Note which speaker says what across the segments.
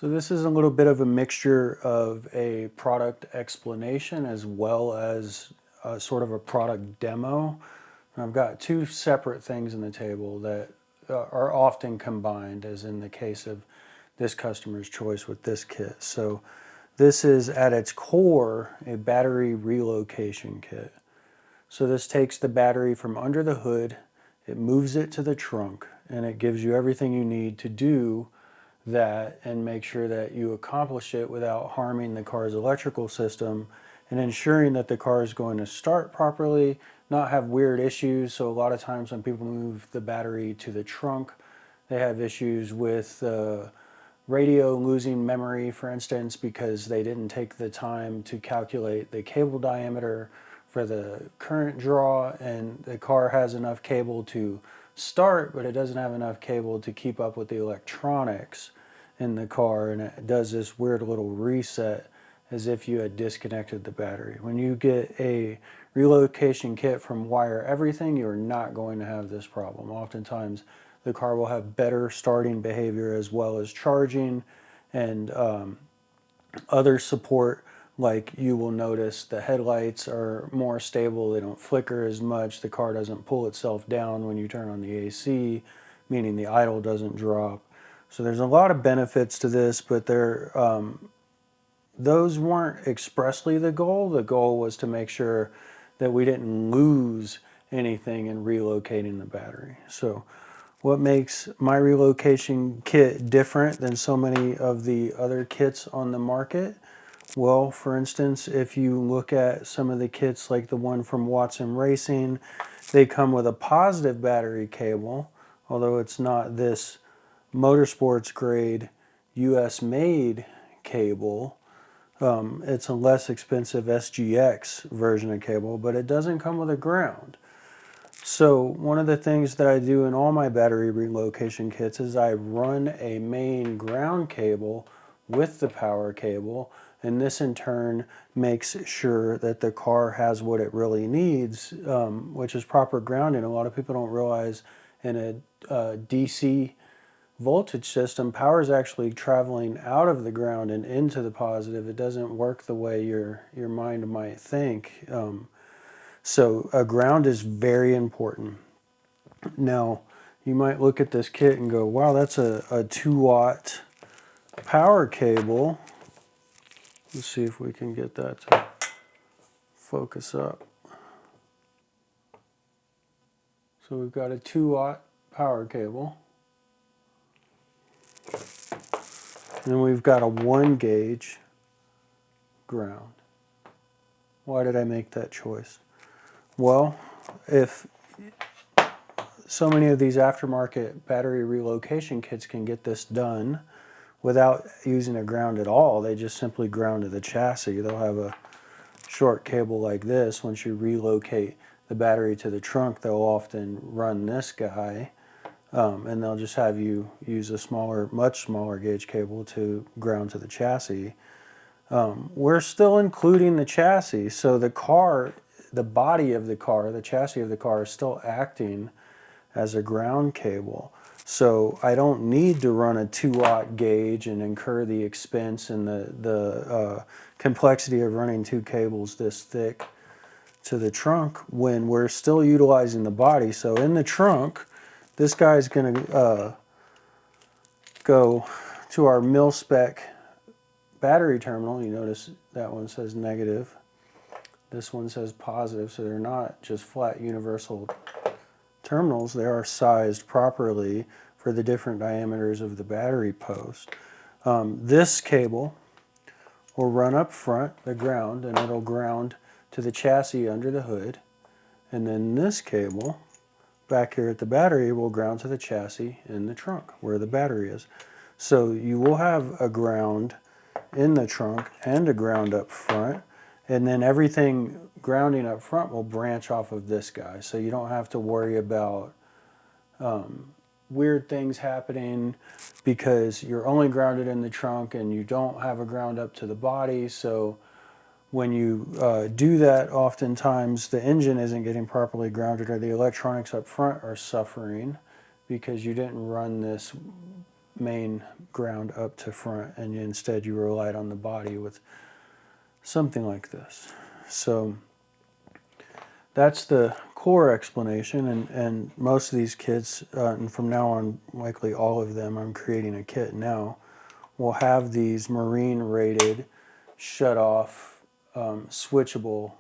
Speaker 1: So this is a little bit of a mixture of a product explanation as well as sort of a product demo. I've got two separate things on the table that are often combined, as in the case of this customer's choice with this kit. So this is at its core a battery relocation kit. So this takes the battery from under the hood, it moves it to the trunk, and it gives you everything you need to do that and make sure that you accomplish it without harming the car's electrical system and ensuring that the car is going to start properly, not have weird issues. So a lot of times when people move the battery to the trunk, they have issues with radio losing memory, for instance, because they didn't take the time to calculate the cable diameter for the current draw, and the car has enough cable to start, but it doesn't have enough cable to keep up with the electronics in the car, and it does this weird little reset as if you had disconnected the battery. When you get a relocation kit from Wire Everything, you're not going to have this problem. Oftentimes the car will have better starting behavior as well as charging and other support. Like, you will notice the headlights are more stable, they don't flicker as much, the car doesn't pull itself down when you turn on the AC, meaning the idle doesn't drop. So there's a lot of benefits to this, but those weren't expressly the goal. The goal was to make sure that we didn't lose anything in relocating the battery. So what makes my relocation kit different than so many of the other kits on the market? Well, for instance, if you look at some of the kits like the one from Watson Racing, they come with a positive battery cable, although it's not this motorsports grade US made cable. It's a less expensive SGX version of cable, but it doesn't come with a ground. So one of the things that I do in all my battery relocation kits is I run a main ground cable with the power cable, and this in turn makes sure that the car has what it really needs, which is proper grounding. A lot of people don't realize in a DC voltage system, power is actually traveling out of the ground and into the positive. It doesn't work the way your mind might think. So a ground is very important. Now, you might look at this kit and go, wow, that's a 2-watt power cable. Let's see if we can get that to focus up. So we've got a 2-watt power cable. And we've got a 1-gauge ground. Why did I make that choice? Well, if so many of these aftermarket battery relocation kits can get this done without using a ground at all, they just simply ground to the chassis. They'll have a short cable like this. Once you relocate the battery to the trunk, they'll often run this guy, and they'll just have you use a smaller, much smaller gauge cable to ground to the chassis. We're still including the chassis, so the car, the body of the car, the chassis of the car is still acting as a ground cable. So I don't need to run a 2-watt gauge and incur the expense and the complexity of running 2 cables this thick to the trunk when we're still utilizing the body. So in the trunk, this guy's going to go to our mil-spec battery terminal. You notice that one says negative. This one says positive, so they're not just flat universal terminals. They are sized properly for the different diameters of the battery post. This cable will run up front, the ground, and it'll ground to the chassis under the hood. And then this cable back here at the battery will ground to the chassis in the trunk where the battery is. So you will have a ground in the trunk and a ground up front, and then everything grounding up front will branch off of this guy, so you don't have to worry about weird things happening because you're only grounded in the trunk and you don't have a ground up to the body. So when you do that, oftentimes the engine isn't getting properly grounded or the electronics up front are suffering because you didn't run this main ground up to front, and instead you relied on the body with something like this. So that's the core explanation, and most of these kits, and from now on likely all of them, I'm creating a kit now, will have these marine rated shut off switchable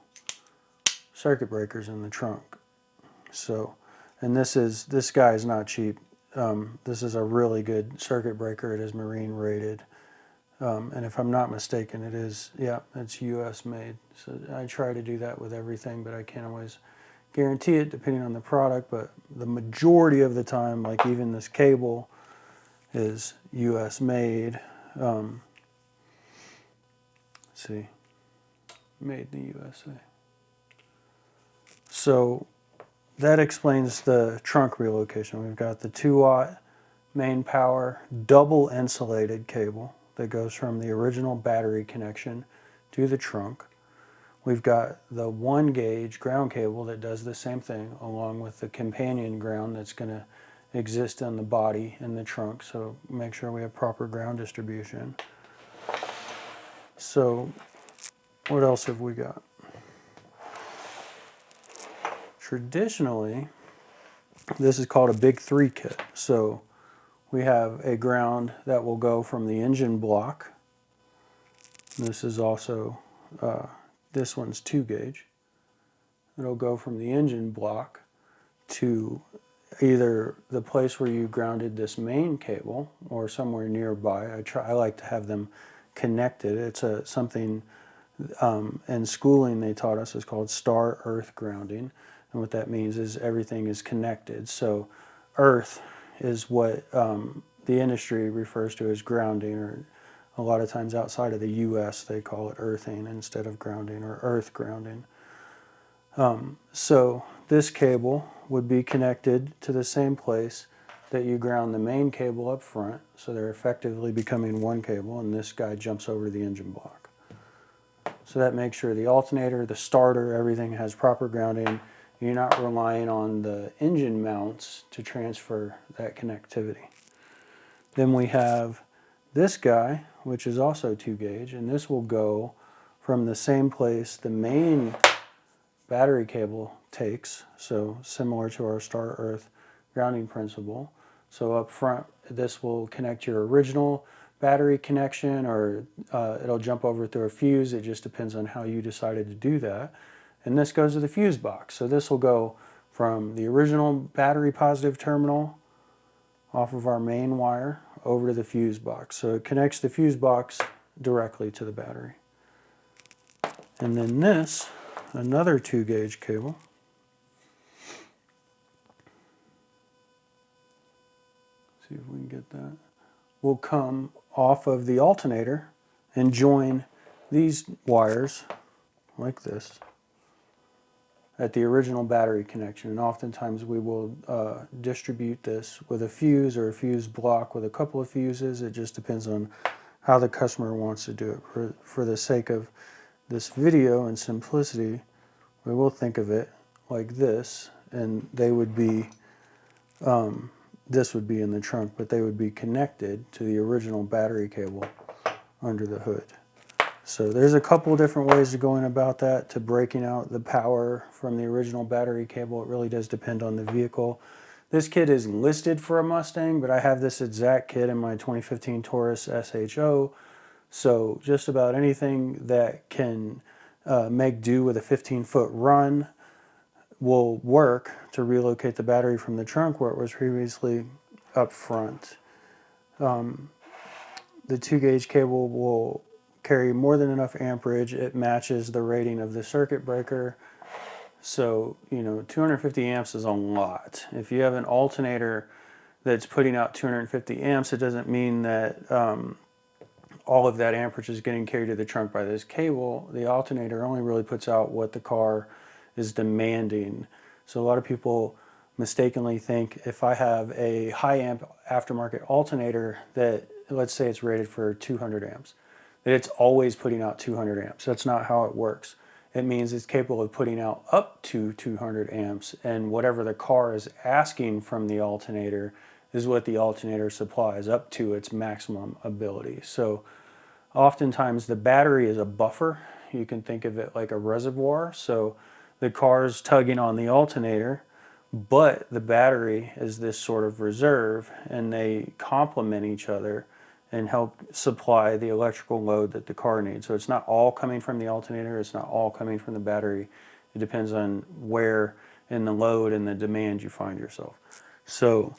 Speaker 1: circuit breakers in the trunk. So, and this guy is not cheap. This is a really good circuit breaker. It is marine rated. And if I'm not mistaken, it is, yeah, it's US made. So I try to do that with everything, but I can't always guarantee it depending on the product. But the majority of the time, like even this cable is US made. Let's see, made in the USA. So that explains the trunk relocation. We've got the 2-watt main power double insulated cable that goes from the original battery connection to the trunk. We've got the 1-gauge ground cable that does the same thing, along with the companion ground that's going to exist on the body in the trunk. So make sure we have proper ground distribution. So what else have we got? Traditionally, this is called a big 3 kit. So we have a ground that will go from the engine block. This is also, this one's 2-gauge. It'll go from the engine block to either the place where you grounded this main cable or somewhere nearby. I like to have them connected. It's something in schooling they taught us is called star earth grounding. And what that means is everything is connected. So earth is what the industry refers to as grounding, or a lot of times outside of the US they call it earthing instead of grounding, or earth grounding. So this cable would be connected to the same place that you ground the main cable up front, so they're effectively becoming one cable, and this guy jumps over the engine block. So that makes sure the alternator, the starter, everything has proper grounding. You're not relying on the engine mounts to transfer that connectivity. Then we have this guy, which is also 2-gauge, and this will go from the same place the main battery cable takes, so similar to our star earth grounding principle. So up front, this will connect your original battery connection, or it'll jump over through a fuse. It just depends on how you decided to do that. And this goes to the fuse box. So this will go from the original battery positive terminal off of our main wire over to the fuse box. So it connects the fuse box directly to the battery. And then this, another 2-gauge cable. See if we can get that. Will come off of the alternator and join these wires like this at the original battery connection. And oftentimes we will distribute this with a fuse or a fuse block with a couple of fuses. It just depends on how the customer wants to do it. For the sake of this video and simplicity, we will think of it like this, and they would be, this would be in the trunk, but they would be connected to the original battery cable under the hood. So there's a couple different ways of going about that, to breaking out the power from the original battery cable. It really does depend on the vehicle. This kit is listed for a Mustang, but I have this exact kit in my 2015 Taurus SHO. So just about anything that can make do with a 15-foot run will work to relocate the battery from the trunk where it was previously up front. The 2-gauge cable will carry more than enough amperage. It matches the rating of the circuit breaker. So, 250 amps is a lot. If you have an alternator that's putting out 250 amps, it doesn't mean that all of that amperage is getting carried to the trunk by this cable. The alternator only really puts out what the car is demanding. So a lot of people mistakenly think if I have a high amp aftermarket alternator that, let's say it's rated for 200 amps, that it's always putting out 200 amps. That's not how it works. It means it's capable of putting out up to 200 amps, and whatever the car is asking from the alternator is what the alternator supplies up to its maximum ability. So oftentimes the battery is a buffer. You can think of it like a reservoir. So the car's tugging on the alternator, but the battery is this sort of reserve, and they complement each other and help supply the electrical load that the car needs. So it's not all coming from the alternator, it's not all coming from the battery. It depends on where in the load and the demand you find yourself. So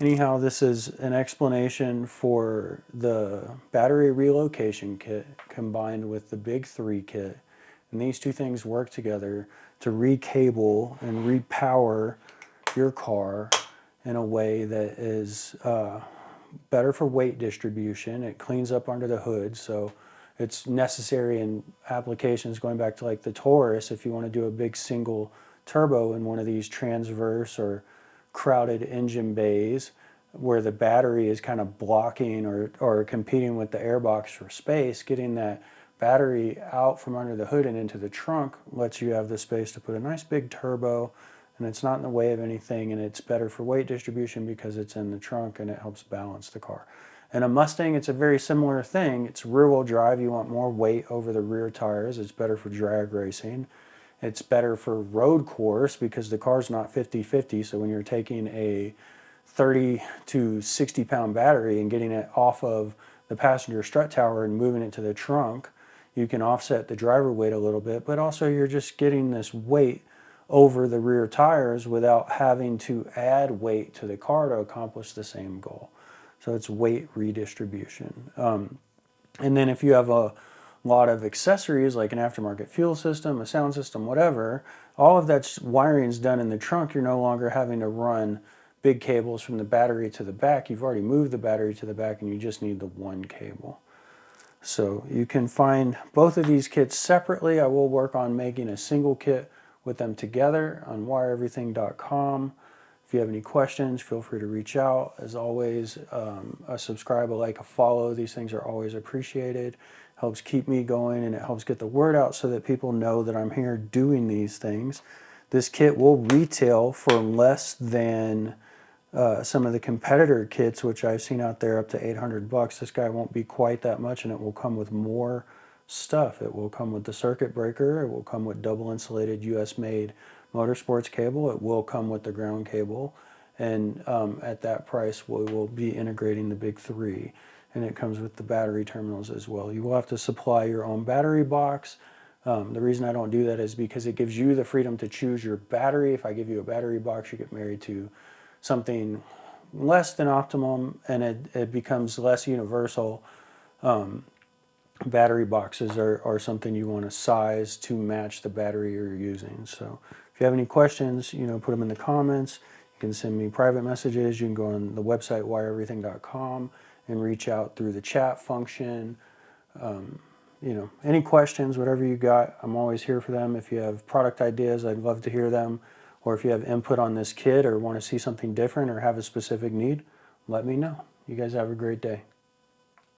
Speaker 1: anyhow, this is an explanation for the battery relocation kit combined with the big 3 kit. And these two things work together to recable and repower your car in a way that is better for weight distribution. It cleans up under the hood, so it's necessary in applications going back to like the Taurus. If you want to do a big single turbo in one of these transverse or crowded engine bays where the battery is kind of blocking or competing with the airbox for space, getting that battery out from under the hood and into the trunk lets you have the space to put a nice big turbo, and it's not in the way of anything, and it's better for weight distribution because it's in the trunk and it helps balance the car. And a Mustang, it's a very similar thing. It's rear-wheel drive. You want more weight over the rear tires. It's better for drag racing. It's better for road course because the car's not 50-50. So when you're taking a 30 to 60 pound battery and getting it off of the passenger strut tower and moving it to the trunk, you can offset the driver weight a little bit, but also you're just getting this weight over the rear tires without having to add weight to the car to accomplish the same goal. So it's weight redistribution. And then if you have a lot of accessories like an aftermarket fuel system, a sound system, whatever, all of that wiring is done in the trunk. You're no longer having to run big cables from the battery to the back. You've already moved the battery to the back and you just need the one cable. So you can find both of these kits separately. I will work on making a single kit with them together on wireeverything.com. If you have any questions, feel free to reach out. As always, a subscribe, a like, a follow. These things are always appreciated. Helps keep me going and it helps get the word out so that people know that I'm here doing these things. This kit will retail for less than some of the competitor kits, which I've seen out there up to $800. This guy won't be quite that much, and it will come with more stuff. It will come with the circuit breaker. It will come with double insulated US made motorsports cable. It will come with the ground cable, and at that price we will be integrating the big 3, and it comes with the battery terminals as well. You will have to supply your own battery box. The reason I don't do that is because it gives you the freedom to choose your battery. If I give you a battery box, you get married to something less than optimum, and it becomes less universal. Battery boxes are something you want to size to match the battery you're using. So if you have any questions, put them in the comments. You can send me private messages. You can go on the website wireeverything.com and reach out through the chat function. Any questions, whatever you got, I'm always here for them. If you have product ideas, I'd love to hear them. Or if you have input on this kit or want to see something different or have a specific need, let me know. You guys have a great day.